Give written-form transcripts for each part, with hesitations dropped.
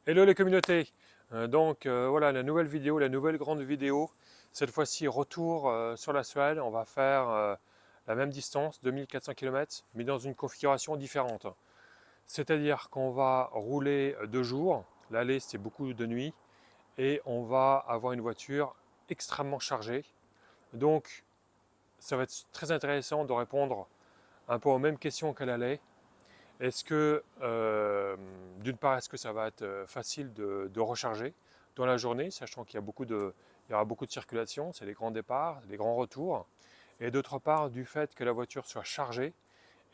Hello les communautés. Voilà la nouvelle vidéo, la nouvelle grande vidéo. Cette fois-ci retour sur la Suède. On va faire la même distance, 2400 km, mais dans une configuration différente. C'est-à-dire qu'on va rouler 2 jours. L'aller c'est beaucoup de nuit et on va avoir une voiture extrêmement chargée. Donc ça va être très intéressant de répondre un peu aux mêmes questions qu'à l'aller. Est-ce que, d'une part, est-ce que ça va être facile de recharger dans la journée, sachant il y aura beaucoup de circulation, c'est les grands départs, les grands retours. Et d'autre part, du fait que la voiture soit chargée,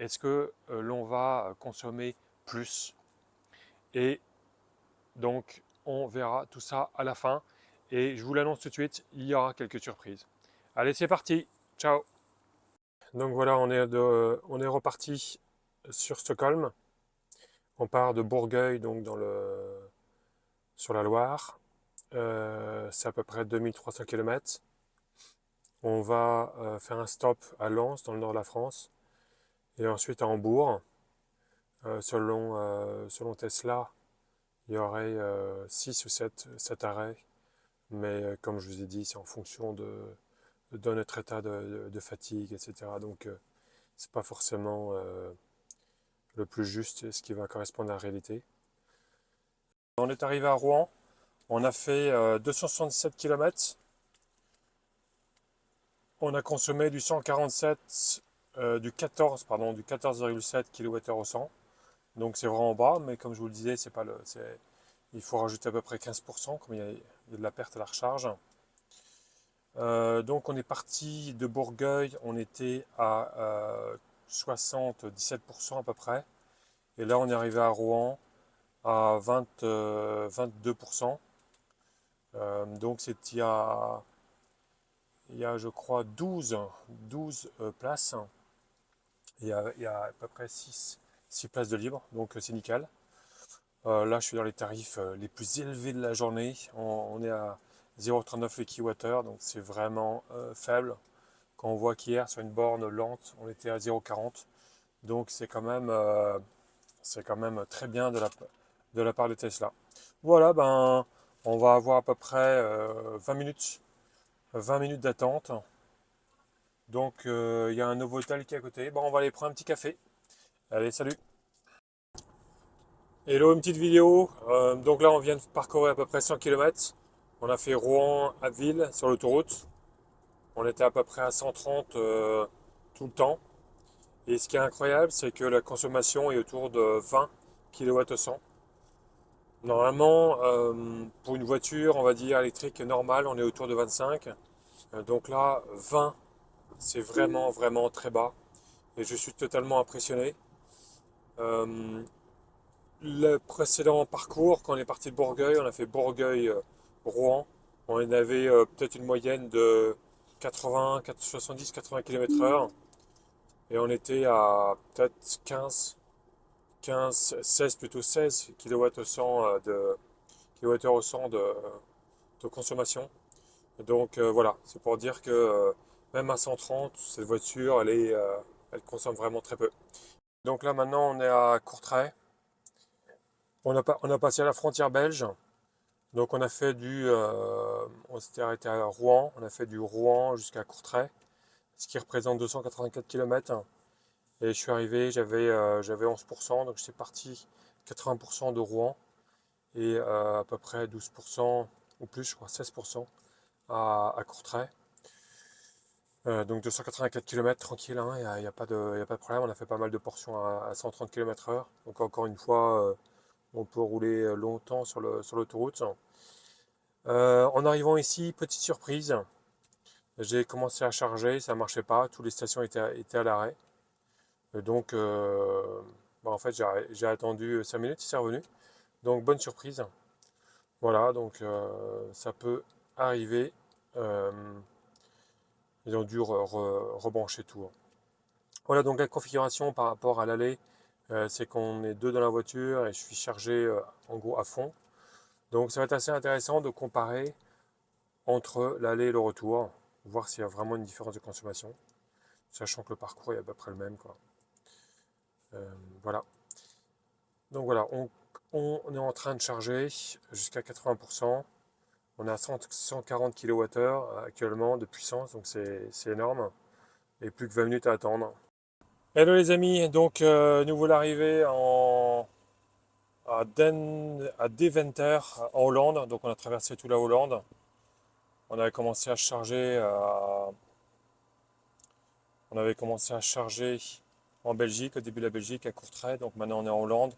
est-ce que l'on va consommer plus? Et donc, on verra tout ça à la fin. Et je vous l'annonce tout de suite, il y aura quelques surprises. Allez, c'est parti. Ciao. Donc voilà, on est reparti sur Stockholm. On part de Bourgueil, donc sur la Loire. C'est à peu près 2300 km. On va faire un stop à Lens, dans le nord de la France, et ensuite à Hambourg. Selon Tesla, il y aurait 6 ou 7 arrêts, mais comme je vous ai dit, c'est en fonction de notre état de fatigue, etc. Donc, c'est pas forcément le plus juste, ce qui va correspondre à la réalité. On est arrivé à Rouen, on a fait 277 km. On a consommé du 147, du 14, pardon, du 14,7 kWh au 100. Donc c'est vraiment bas, mais comme je vous le disais, c'est pas il faut rajouter à peu près 15%, comme il y a de la perte à la recharge. Donc on est parti de Bourgueil, on était à 77% à peu près. Et là on est arrivé à Rouen à 22%. Donc c'est il y a je crois 12 places. Il y a à peu près 6 places de libre, donc c'est nickel. Là, je suis dans les tarifs les plus élevés de la journée. On est à 0,39 le kWh, donc c'est vraiment faible. Quand on voit qu'hier, sur une borne lente, on était à 0,40. Donc c'est quand même très bien de la part de Tesla. Voilà, ben, on va avoir à peu près 20 minutes d'attente. Donc il y a un Novotel qui est à côté. Bon, on va aller prendre un petit café. Allez, salut! Hello, une petite vidéo. Donc là, on vient de parcourir à peu près 100 km. On a fait Rouen-Abbeville sur l'autoroute. On était à peu près à 130 tout le temps. Et ce qui est incroyable, c'est que la consommation est autour de 20 kWh. Normalement, pour une voiture, on va dire électrique normale, on est autour de 25. Donc là, 20, c'est vraiment, vraiment très bas. Et je suis totalement impressionné. Euh, Le précédent parcours, quand on est parti de Bourgueil, on a fait Bourgueil-Rouen. On avait peut-être une moyenne de 80, 70, 80 km/h. Et on était à peut-être 16, plutôt 16 kW au 100 kWh au 100 de consommation. Donc voilà, c'est pour dire que même à 130, cette voiture, elle consomme vraiment très peu. Donc là maintenant, on est à Courtrai. On a passé à la frontière belge. Donc on s'était arrêté à Rouen, on a fait du Rouen jusqu'à Courtrai, ce qui représente 284 km. Et je suis arrivé, j'avais 11%, donc j'étais parti 80% de Rouen et à peu près 12% ou plus, je crois 16% à Courtrai. Donc 284 km tranquille, hein, il y a pas y a pas de problème, on a fait pas mal de portions à 130 km/h. Donc encore une fois, on peut rouler longtemps sur l'autoroute. En arrivant ici, petite surprise, j'ai commencé à charger, ça ne marchait pas, toutes les stations étaient à l'arrêt. Donc, en fait, j'ai attendu 5 minutes, c'est revenu. Donc, bonne surprise. Voilà, donc ça peut arriver. Euh, Ils ont dû rebrancher tout, hein. Voilà, donc la configuration par rapport à l'aller, c'est qu'on est deux dans la voiture et je suis chargé en gros à fond. Donc, ça va être assez intéressant de comparer entre l'aller et le retour, voir s'il y a vraiment une différence de consommation, sachant que le parcours est à peu près le même, quoi. Euh, voilà. Donc voilà, On est en train de charger jusqu'à 80%. On a 140 kWh actuellement de puissance, donc c'est énorme. Et plus que 20 minutes à attendre. Hello les amis, donc nous voilà arrivés à Deventer en Hollande. Donc on a traversé toute la Hollande. On avait commencé à charger, on avait commencé à charger en Belgique, au début de la Belgique, à Courtrai. Donc maintenant on est en Hollande.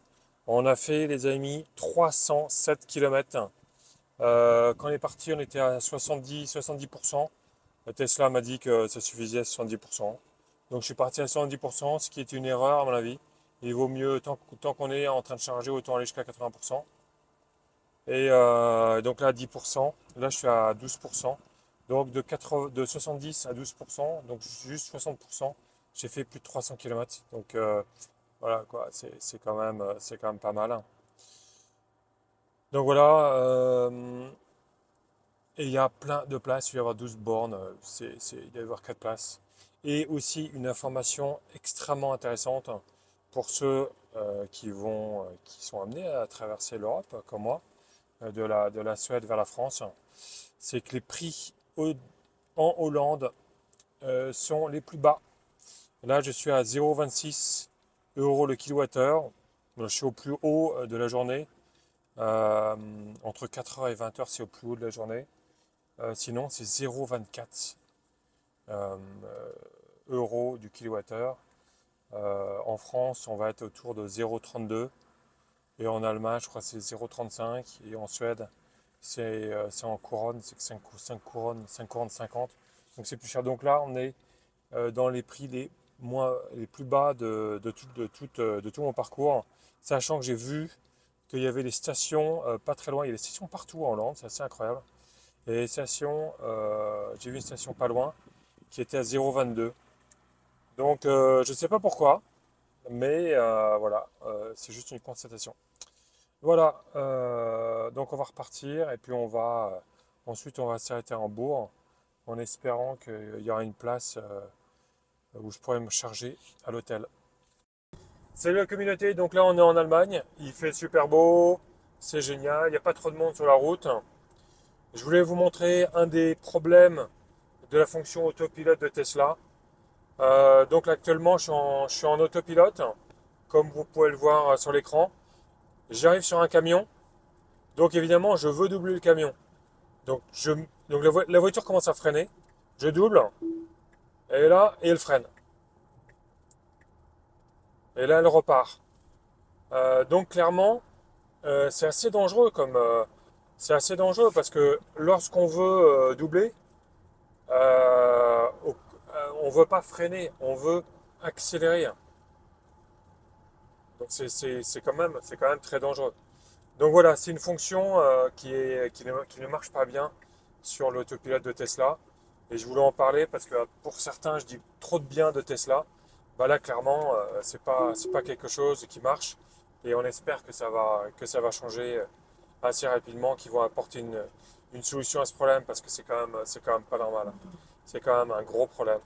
On a fait les amis 307 km. Quand on est parti, on était à 70%. Tesla m'a dit que ça suffisait à 70%. Donc je suis parti à 70%, ce qui est une erreur à mon avis. Il vaut mieux, tant qu'on est en train de charger, autant aller jusqu'à 80%. Et donc là, 10%. Là, je suis à 12%. Donc de 70 à 12%, donc juste 60%. J'ai fait plus de 300 km. Donc voilà, quoi, c'est quand même pas mal. Donc voilà, et il y a plein de places, il va y avoir 12 bornes, il va y avoir 4 places. Et aussi une information extrêmement intéressante pour ceux qui sont amenés à traverser l'Europe, comme moi, de la Suède vers la France, c'est que les prix en Hollande sont les plus bas. Là, je suis à 0,26 euros le kilowattheure. Je suis au plus haut de la journée. Entre 4h et 20h, c'est au plus haut de la journée. Sinon, c'est 0,24 euh, euros du kilowattheure. En France, on va être autour de 0,32. Et en Allemagne, je crois que c'est 0,35. Et en Suède, c'est en couronne, c'est 5 couronnes, 5 couronnes 50. Donc c'est plus cher. Donc là, on est dans les prix les plus bas de tout mon parcours. Sachant que j'ai vu qu'il y avait des stations pas très loin. Il y a des stations partout en Hollande, c'est assez incroyable. Et les stations, j'ai vu une station pas loin qui était à 0,22. Donc je ne sais pas pourquoi, mais voilà, c'est juste une constatation. Voilà, donc on va repartir et puis ensuite on va s'arrêter en Bourg en espérant qu'il y aura une place où je pourrai me charger à l'hôtel. Salut la communauté, donc là on est en Allemagne, il fait super beau, c'est génial, il n'y a pas trop de monde sur la route. Je voulais vous montrer un des problèmes de la fonction autopilote de Tesla. Donc là, actuellement je suis en autopilote, comme vous pouvez le voir sur l'écran. J'arrive sur un camion, donc évidemment je veux doubler le camion. Donc la voiture commence à freiner, je double, et là, et elle freine. Et là elle repart. Donc clairement, c'est assez dangereux parce que lorsqu'on veut doubler, on veut pas freiner, on veut accélérer. Donc c'est quand même très dangereux. Donc voilà, c'est une fonction qui ne marche pas bien sur l'autopilote de Tesla. Et je voulais en parler parce que pour certains, je dis trop de bien de Tesla. Bah là, clairement, c'est pas quelque chose qui marche. Et on espère que ça va changer assez rapidement, qu'ils vont apporter une solution à ce problème parce que c'est quand même pas normal. C'est quand même un gros problème.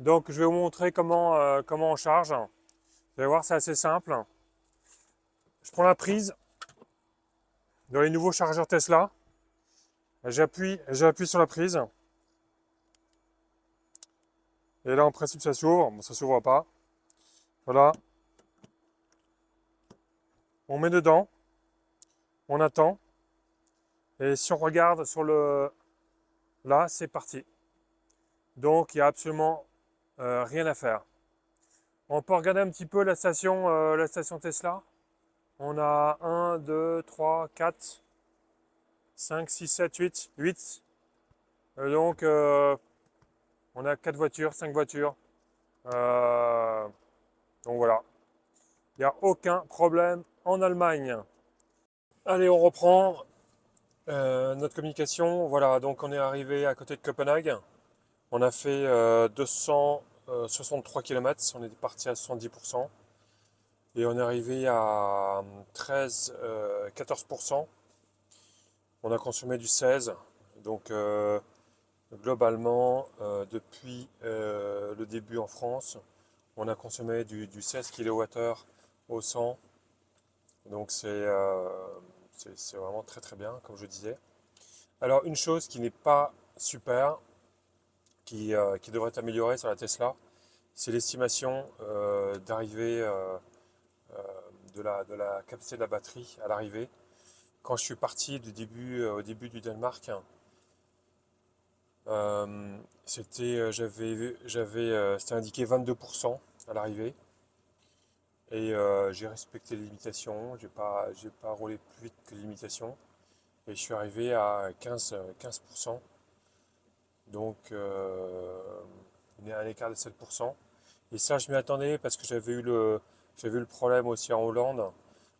Donc, je vais vous montrer comment on charge. Vous allez voir, c'est assez simple. Je prends la prise dans les nouveaux chargeurs Tesla. J'appuie sur la prise. Et là, en principe, ça s'ouvre. Bon, ça s'ouvre pas. Voilà. On met dedans. On attend. Et si on regarde sur le... Là, c'est parti. Donc, il n'y a absolument rien à faire. On peut regarder un petit peu la station Tesla. On a 1, 2, 3, 4, 5, 6, 7, 8. 8. Donc, on a 4 voitures, 5 voitures. Euh, donc voilà. Il n'y a aucun problème en Allemagne. Allez, on reprend notre communication. Voilà, donc on est arrivé à côté de Copenhague. On a fait 263 km. On est parti à 70%. Et on est arrivé à 14%. On a consommé du 16. Donc globalement, depuis le début en France, on a consommé du 16 kWh au 100 Donc c'est vraiment très très bien, comme je disais. Alors une chose qui n'est pas super, qui devrait être améliorée sur la Tesla, c'est l'estimation d'arrivée de la capacité de la batterie à l'arrivée. Quand je suis parti au début du Danemark, c'était indiqué 22% à l'arrivée. Et j'ai respecté les limitations, j'ai pas roulé plus vite que les limitations. Et je suis arrivé à 15%. Donc il y a un écart de 7%. Et ça, je m'y attendais parce que j'avais eu le problème aussi en Hollande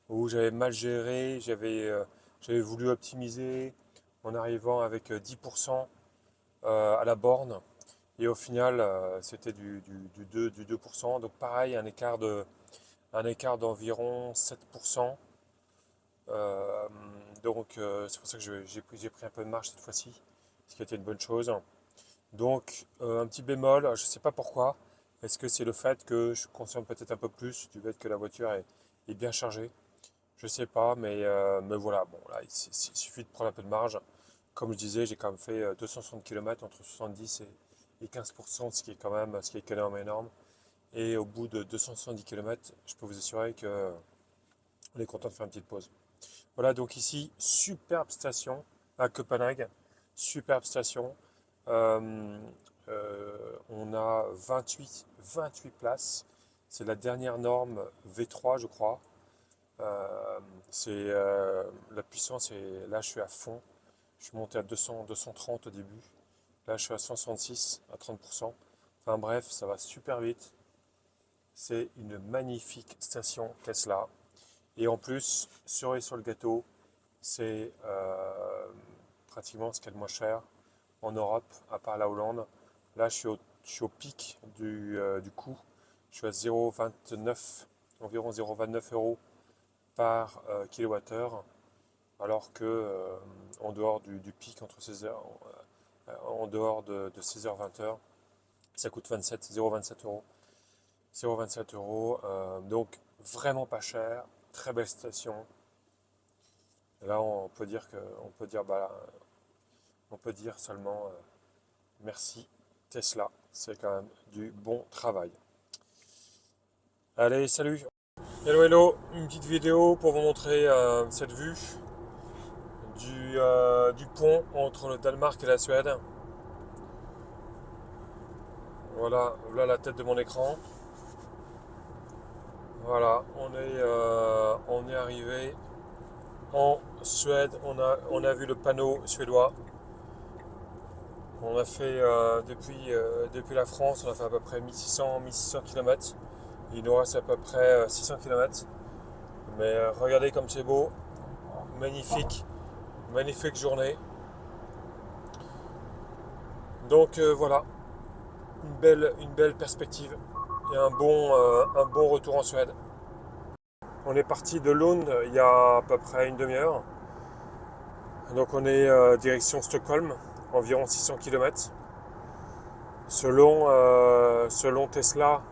où j'avais mal géré, j'avais voulu optimiser en arrivant avec 10% à la borne. Et au final, c'était du 2%. Donc pareil, un écart d'environ 7%. Euh, c'est pour ça que j'ai pris un peu de marge cette fois-ci, ce qui a été une bonne chose. Donc un petit bémol, je ne sais pas pourquoi. Est-ce que c'est le fait que je consomme peut-être un peu plus du fait que la voiture est bien chargée? Je sais pas, mais voilà, bon là il suffit de prendre un peu de marge. Comme je disais, j'ai quand même fait 260 km entre 70 et 15%, ce qui est quand même énorme. Et au bout de 270 km, je peux vous assurer que on est content de faire une petite pause. Voilà, donc ici, superbe station à Copenhague, superbe station. Euh, on a 28 places. C'est la dernière norme V3, je crois. La puissance, et là je suis à fond. Je suis monté à 230 au début. Là je suis à 166 à 30%. Enfin bref, ça va super vite. C'est une magnifique station Tesla. Et en plus, cerise sur le gâteau, c'est pratiquement ce qu'il y a de moins cher en Europe, à part la Hollande. Là, je suis au pic du coût. Je suis à 0,29, environ 0,29 euros par kilowattheure, alors que en dehors du pic entre 16h, en dehors de 16h 20h, ça coûte 0,27 euros. 0,27 euros, donc vraiment pas cher, très belle station. Là, on peut dire seulement merci Tesla, c'est quand même du bon travail. Allez, salut. Hello, hello, une petite vidéo pour vous montrer cette vue du pont entre le Danemark et la Suède. Voilà, voilà la tête de mon écran. Voilà, on est arrivé en Suède. On a vu le panneau suédois. On a fait depuis la France, on a fait à peu près 1600 km. Il nous reste à peu près 600 km. Mais regardez comme c'est beau. Magnifique, magnifique journée. Donc voilà, une belle perspective et un bon retour en Suède. On est parti de Lund il y a à peu près une demi-heure. Donc on est direction Stockholm, environ 600 km. Selon Tesla,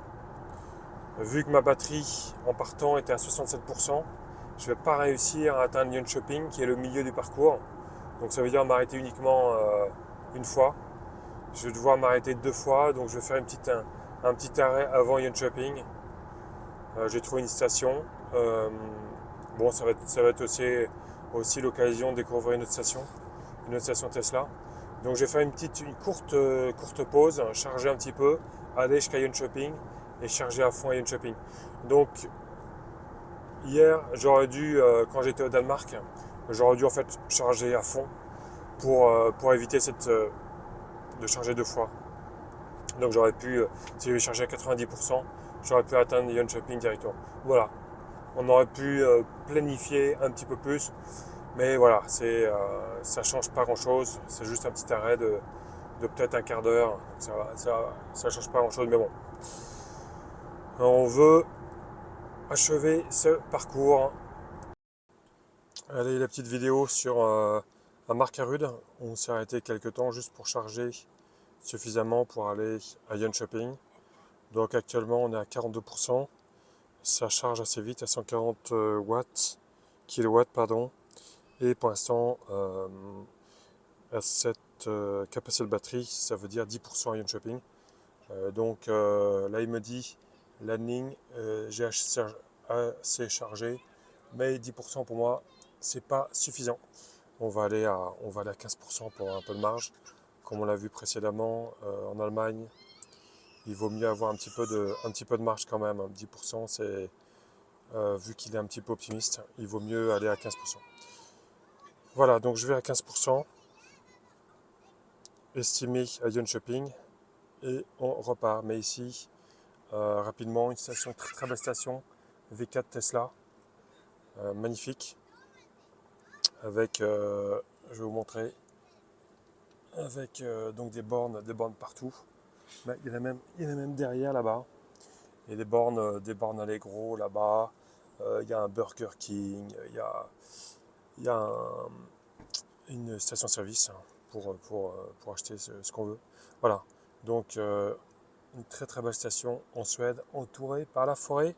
vu que ma batterie en partant était à 67%, je ne vais pas réussir à atteindre Jönköping, qui est le milieu du parcours. Donc ça veut dire m'arrêter uniquement une fois. Je vais devoir m'arrêter deux fois, donc je vais faire un petit arrêt avant Jönköping. J'ai trouvé une station. Bon, ça va être aussi l'occasion de découvrir une autre station Tesla. Donc je vais faire une courte pause, charger un petit peu, aller jusqu'à Jönköping et charger à fond à Jönköping. Donc hier, quand j'étais au Danemark, j'aurais dû en fait charger à fond pour éviter de charger deux fois. Donc si j'avais chargé à 90%, j'aurais pu atteindre Jönköping directement. Voilà, on aurait pu planifier un petit peu plus, mais voilà, ça change pas grand-chose. C'est juste un petit arrêt de peut-être un quart d'heure. Ça change pas grand-chose, mais bon. On veut achever ce parcours. Allez, la petite vidéo sur un Markaryd. On s'est arrêté quelques temps juste pour charger suffisamment pour aller à Jönköping. Donc actuellement on est à 42%. ça charge assez vite à 140 kilowatts, pardon. Et pour l'instant, à cette capacité de batterie, ça veut dire 10% Ion Shopping. Donc là, il me dit, landing, j'ai assez chargé, mais 10% pour moi, c'est pas suffisant. On va aller à 15% pour avoir un peu de marge. Comme on l'a vu précédemment, en Allemagne, il vaut mieux avoir un petit peu de marge quand même. 10%, c'est, vu qu'il est un petit peu optimiste, il vaut mieux aller à 15%. Voilà, donc je vais à 15%, estimé à Ion Shopping, et on repart. Mais ici, rapidement, une station, très très belle station, V4 Tesla, magnifique, avec, je vais vous montrer, avec donc des bornes partout. Mais il y en a même derrière là-bas. Il y a des bornes Allegro là-bas. Il y a un Burger King. Il y a une station-service pour acheter ce qu'on veut. Voilà. Donc, une très très belle station en Suède, entourée par la forêt,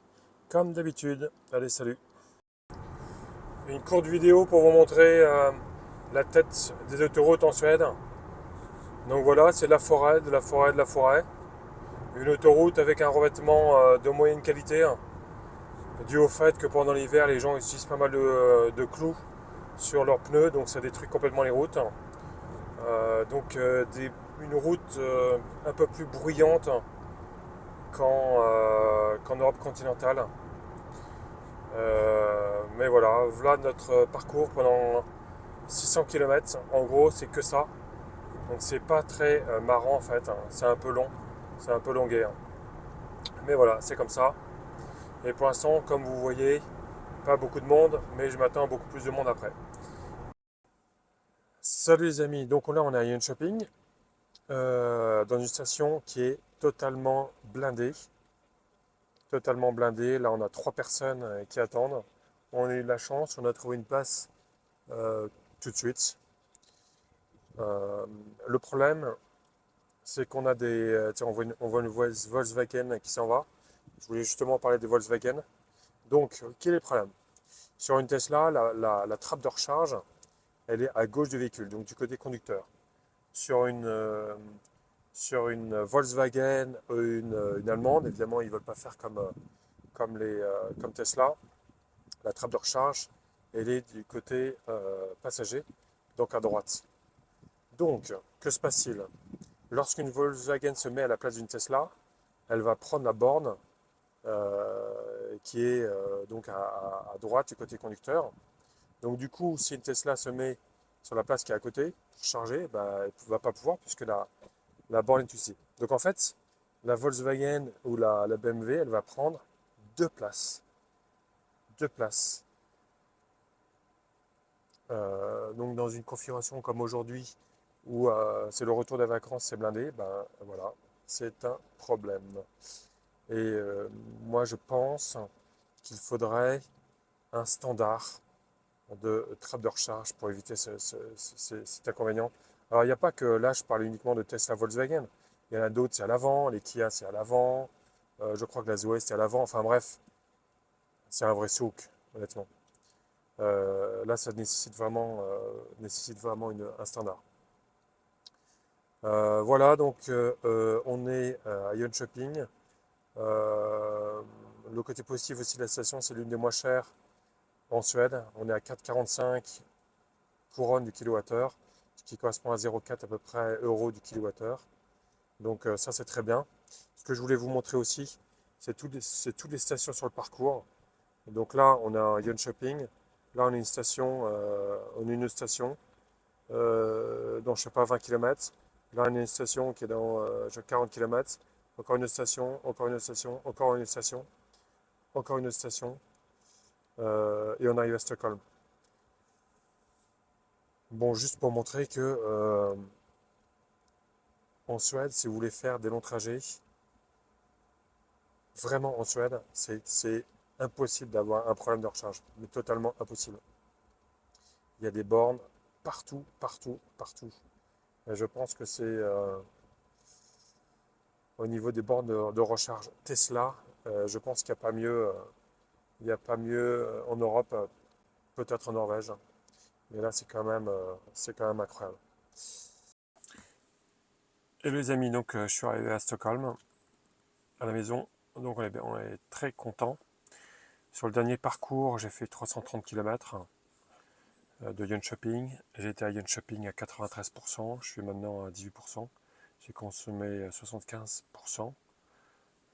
comme d'habitude. Allez, salut. Une courte vidéo pour vous montrer la tête des autoroutes en Suède. Donc voilà, c'est la forêt, de la forêt, de la forêt. Une autoroute avec un revêtement de moyenne qualité, hein, dû au fait que pendant l'hiver, les gens utilisent pas mal de clous sur leurs pneus, donc ça détruit complètement les routes. Donc une route un peu plus bruyante qu'en Europe continentale. Mais voilà notre parcours pendant 600 km. En gros, c'est que ça. Donc c'est pas très marrant en fait, hein. C'est un peu long, c'est un peu longuet, hein. Mais voilà, c'est comme ça. Et pour l'instant, comme vous voyez, pas beaucoup de monde, mais je m'attends à beaucoup plus de monde après. Salut les amis, donc là on est à Ion Shopping, dans une station qui est totalement blindée. Totalement blindée. Là on a 3 personnes qui attendent. On a eu de la chance, on a trouvé une place euh, tout de suite. Euh, le problème, c'est qu'on a tiens, on voit une Volkswagen qui s'en va. Je voulais justement parler des Volkswagen. Donc, quel est le problème? Sur une Tesla, la trappe de recharge, elle est à gauche du véhicule, donc du côté conducteur. Sur une Volkswagen, une allemande, évidemment, ils ne veulent pas faire comme Tesla. La trappe de recharge, elle est du côté passager, donc à droite. Donc, que se passe-t-il? Lorsqu'une Volkswagen se met à la place d'une Tesla, elle va prendre la borne qui est donc à droite du côté conducteur. Donc du coup, si une Tesla se met sur la place qui est à côté pour charger, bah, elle ne va pas pouvoir puisque la borne est utilisée. Donc en fait, la Volkswagen ou la BMW, elle va prendre deux places. Deux places. Donc dans une configuration comme aujourd'hui, où c'est le retour des vacances, c'est blindé, ben voilà, c'est un problème. Et moi, je pense qu'il faudrait un standard de trappe de recharge pour éviter cet inconvénient. Alors, il n'y a pas que là, je parle uniquement de Tesla Volkswagen. Il y en a d'autres, c'est à l'avant, les Kia, c'est à l'avant. Je crois que la Zoé, c'est à l'avant. Enfin bref, c'est un vrai souk, honnêtement. Là, ça nécessite vraiment un standard. Voilà, donc on est à Ion Shopping. Euh, le côté positif aussi de la station, c'est l'une des moins chères en Suède. On est à 4,45 couronnes du kilowattheure, ce qui correspond à 0,4 à peu près euros du kilowattheure. Donc ça, c'est très bien. Ce que je voulais vous montrer aussi, c'est toutes les stations sur le parcours. Donc là, on a un Ion Shopping. Là, on a une station dans, je sais pas, 20 km. Là, on a une station qui est dans 40 km. Encore une station, encore une station, encore une station, encore une station. Et on arrive à Stockholm. Bon, juste pour montrer que en Suède, si vous voulez faire des longs trajets, vraiment en Suède, c'est impossible d'avoir un problème de recharge. Mais totalement impossible. Il y a des bornes partout, partout, partout. Et je pense que c'est au niveau des bornes de recharge Tesla. Je pense qu'il n'y a pas mieux, il n'y a pas mieux en Europe, peut-être en Norvège. Mais là, c'est quand même incroyable. Et les amis, donc je suis arrivé à Stockholm, à la maison. Donc on est très content. Sur le dernier parcours, j'ai fait 330 km de Jönköping. J'ai été à Jönköping à 93%. Je suis maintenant à 18%. J'ai consommé 75%.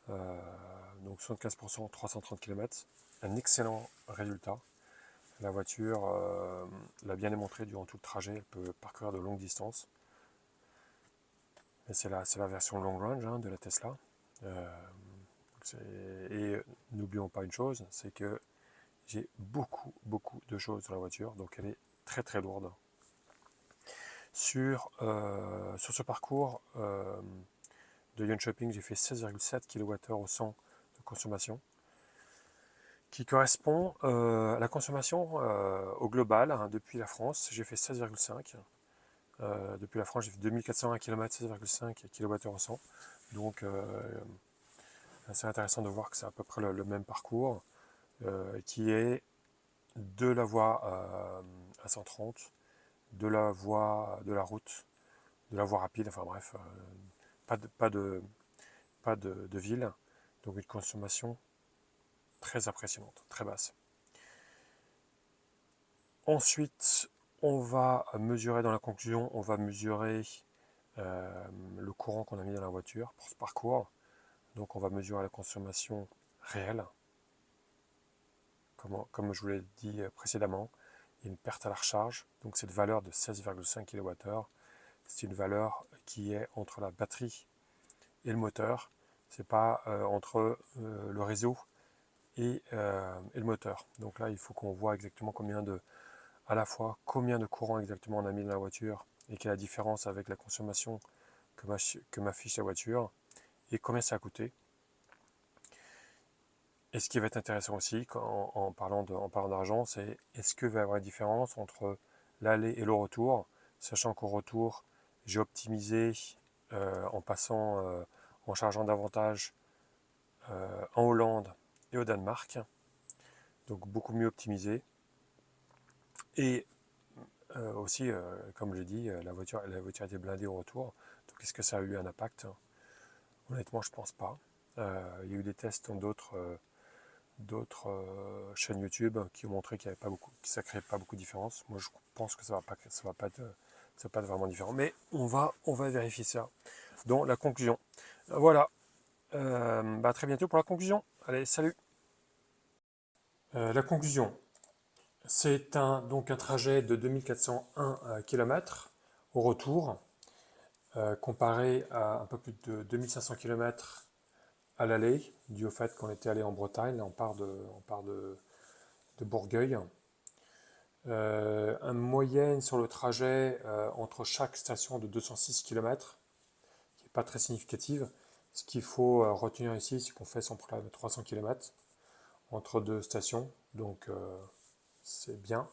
Donc 75%, 330 km. Un excellent résultat. La voiture l'a bien démontré durant tout le trajet. Elle peut parcourir de longues distances. Et c'est la version long range hein, de la Tesla. Et n'oublions pas une chose, c'est que j'ai beaucoup de choses dans la voiture. Donc elle est très très lourde. Sur ce parcours de Jönköping, j'ai fait 16,7 kWh au 100 de consommation, qui correspond à la consommation au global hein, depuis la France. J'ai fait 16,5. Depuis la France, j'ai fait 2420 km, 16,5 kWh au 100. Donc c'est intéressant de voir que c'est à peu près le même parcours qui est de la voie à 130, de la voie de la route, de la voie rapide, enfin bref, pas de ville. Donc une consommation très impressionnante, très basse. Ensuite, on va mesurer dans la conclusion, on va mesurer le courant qu'on a mis dans la voiture pour ce parcours. Donc on va mesurer la consommation réelle. Comme je vous l'ai dit précédemment, il y a une perte à la recharge. Donc cette valeur de 16,5 kWh, c'est une valeur qui est entre la batterie et le moteur. C'est pas entre le réseau et le moteur. Donc là, il faut qu'on voit exactement à la fois combien de courant exactement on a mis dans la voiture et quelle est la différence avec la consommation que m'affiche la voiture et combien ça a coûté. Et ce qui va être intéressant aussi en parlant d'argent, c'est est-ce qu'il va y avoir une différence entre l'aller et le retour, sachant qu'au retour, j'ai optimisé en chargeant davantage en Hollande et au Danemark, donc beaucoup mieux optimisé. Et aussi, comme je l'ai dit, la voiture était blindée au retour. Donc est-ce que ça a eu un impact? Honnêtement, je pense pas. Il y a eu des tests dans d'autres chaînes YouTube qui ont montré qu'il y avait pas beaucoup, que ça créait pas beaucoup de différence. Moi, je pense que ça va pas être vraiment différent. Mais on va vérifier ça dans la conclusion. Voilà. À très bientôt pour la conclusion. Allez, salut. La conclusion. C'est donc un trajet de 2401 km au retour, comparé à un peu plus de 2500 km à l'aller, dû au fait qu'on était allé en Bretagne. Là, on part de Bourgueil. Une moyenne sur le trajet entre chaque station de 206 km, qui n'est pas très significative. Ce qu'il faut retenir ici, c'est qu'on fait sans problème 300 km entre deux stations, donc c'est bien.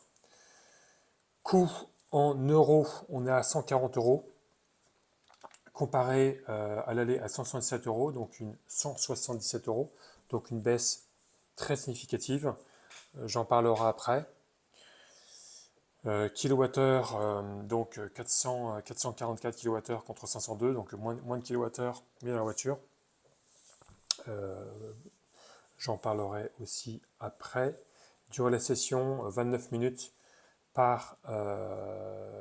Coût en euros, on est à 140 euros, comparé à l'aller à 167 euros, donc 177 euros, donc une baisse très significative. J'en parlerai après. Kilowattheure, donc 444 kWh contre 502, donc moins de kilowattheure mis dans la voiture. J'en parlerai aussi après. Durée de la session, 29 minutes par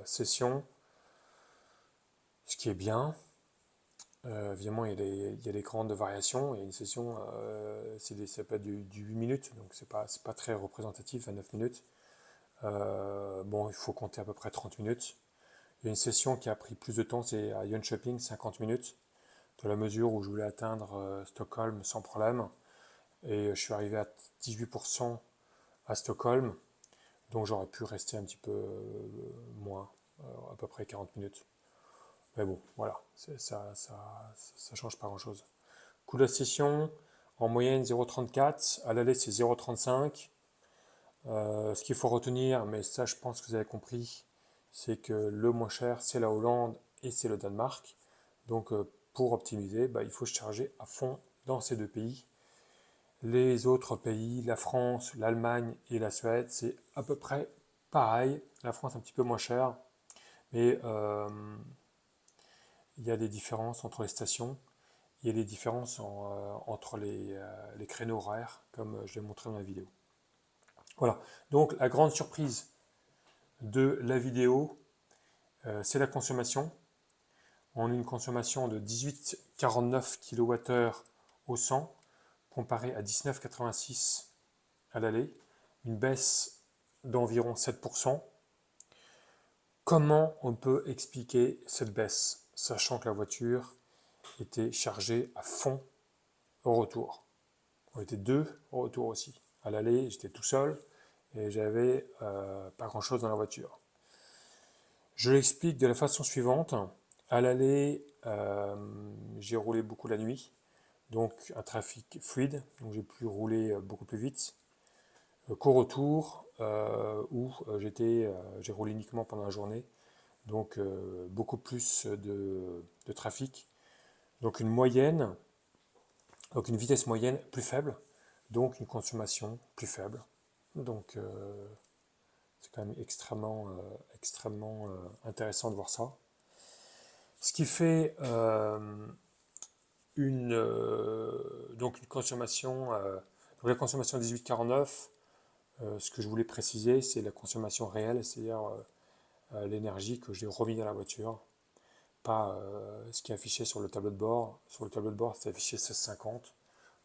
session, ce qui est bien. Évidemment, il y a des grandes variations. Il y a une session, ça peut être du 8 minutes, donc c'est pas très représentatif, 29 minutes. Bon, il faut compter à peu près 30 minutes. Il y a une session qui a pris plus de temps, c'est à Jönköping, 50 minutes, dans la mesure où je voulais atteindre Stockholm sans problème. Et je suis arrivé à 18% à Stockholm, donc j'aurais pu rester un petit peu moins, à peu près 40 minutes. Mais bon, voilà, ça change pas grand-chose. Coût de la session, en moyenne 0,34, à l'aller c'est 0,35. Ce qu'il faut retenir, mais ça je pense que vous avez compris, c'est que le moins cher c'est la Hollande et c'est le Danemark. Donc pour optimiser, il faut se charger à fond dans ces deux pays. Les autres pays, la France, l'Allemagne et la Suède, c'est à peu près pareil. La France un petit peu moins cher, mais il y a des différences entre les stations. Il y a des différences entre les créneaux horaires, comme je l'ai montré dans la vidéo. Voilà. Donc la grande surprise de la vidéo, c'est la consommation. On a une consommation de 18,49 kWh au 100, comparé à 19,86 à l'aller, une baisse d'environ 7%. Comment on peut expliquer cette baisse, sachant que la voiture était chargée à fond au retour? On était deux au retour aussi. À l'aller, j'étais tout seul et j'avais pas grand-chose dans la voiture. Je l'explique de la façon suivante. À l'aller, j'ai roulé beaucoup la nuit, donc un trafic fluide, donc j'ai pu rouler beaucoup plus vite. Qu'au retour, où j'ai roulé uniquement pendant la journée, donc beaucoup plus de trafic. Donc donc une vitesse moyenne plus faible, donc une consommation plus faible. Donc c'est quand même extrêmement intéressant de voir ça. Ce qui fait donc une consommation, donc la consommation 18,49, ce que je voulais préciser, c'est la consommation réelle, c'est-à-dire l'énergie que j'ai remis dans la voiture, pas ce qui est affiché sur le tableau de bord. Sur le tableau de bord, c'est affiché 16,50,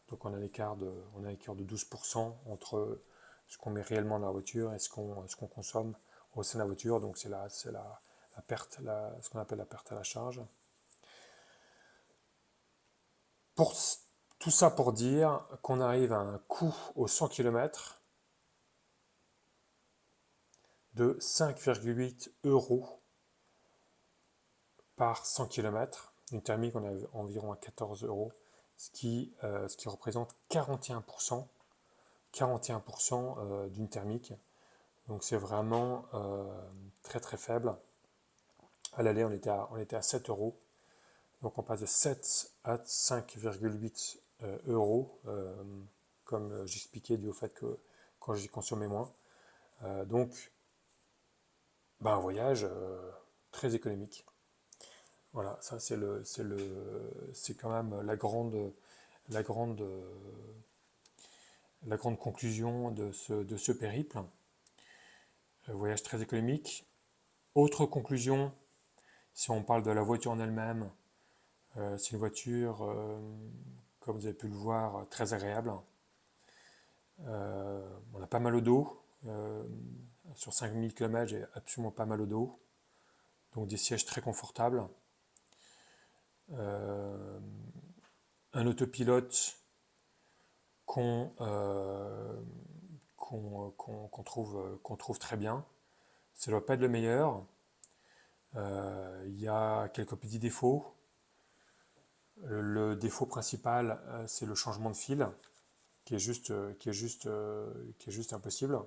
donc on a un écart de 12% entre ce qu'on met réellement dans la voiture et ce qu'on consomme au sein de la voiture. Donc c'est la perte, ce qu'on appelle la perte à la charge. Pour, tout ça pour dire qu'on arrive à un coût au 100 km de 5,8 euros par 100 km. Une thermique, on a environ à 14 euros, ce qui représente 41%, 41% d'une thermique. Donc c'est vraiment très très faible. À l'aller, on était à 7 euros. Donc on passe de 7 à 5,8 euros, comme j'expliquais, dû au fait que quand j'ai consommé moins. Donc un voyage très économique. Voilà, ça c'est quand même la grande, la grande conclusion de ce périple. Voyage très économique. Autre conclusion, si on parle de la voiture en elle-même, c'est une voiture, comme vous avez pu le voir, très agréable. On a pas mal au dos. Sur 5000 km, j'ai absolument pas mal au dos. Donc des sièges très confortables. Un autopilote qu'on trouve très bien. Ça ne doit pas être le meilleur. Il y a quelques petits défauts. Le défaut principal, c'est le changement de fil, qui est juste impossible.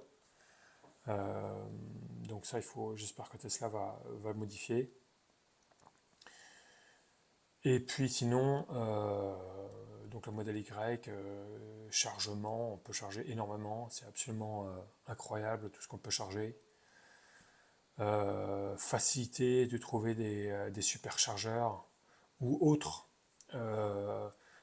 Donc ça, j'espère que Tesla va modifier. Et puis sinon, donc le modèle Y, chargement, on peut charger énormément, c'est absolument incroyable tout ce qu'on peut charger. Facilité de trouver des superchargeurs ou autres.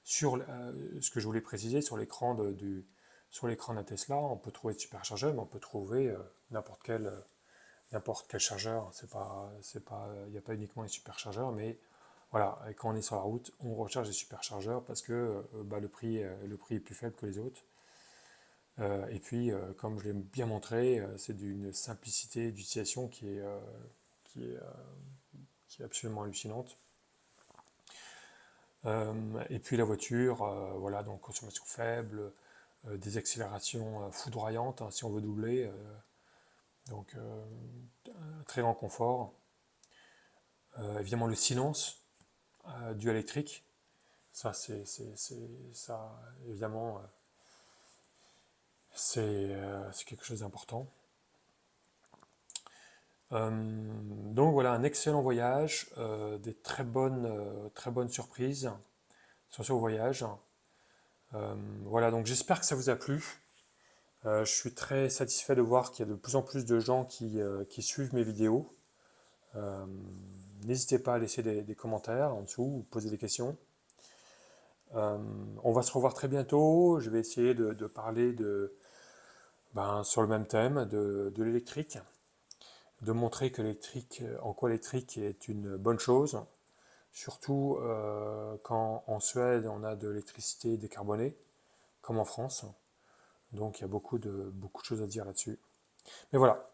Ce que je voulais préciser, sur l'écran d'un Tesla, on peut trouver de superchargeurs, mais on peut trouver n'importe quel chargeur. Il n'y a pas uniquement les superchargeurs, mais voilà, et quand on est sur la route, on recharge des superchargeurs parce que le prix est plus faible que les autres. Et puis, comme je l'ai bien montré, c'est d'une simplicité d'utilisation qui est, qui est absolument hallucinante. Et puis la voiture, voilà, donc consommation faible, des accélérations foudroyantes hein, si on veut doubler, donc un très grand confort. Évidemment le silence du électrique, ça évidemment c'est quelque chose d'important. Donc voilà, un excellent voyage, des très bonnes surprises sur ce voyage. Voilà, donc j'espère que ça vous a plu. Je suis très satisfait de voir qu'il y a de plus en plus de gens qui suivent mes vidéos. Euh, N'hésitez pas à laisser des commentaires en dessous ou poser des questions. Euh, on va se revoir très bientôt. Je vais essayer de parler sur le même thème de l'électrique, de montrer que l'électrique, en quoi l'électrique est une bonne chose, surtout quand en Suède on a de l'électricité décarbonée, comme en France. Donc il y a beaucoup de choses à dire là-dessus. Mais voilà,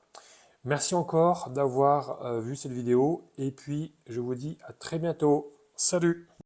merci encore d'avoir vu cette vidéo et puis je vous dis à très bientôt. Salut!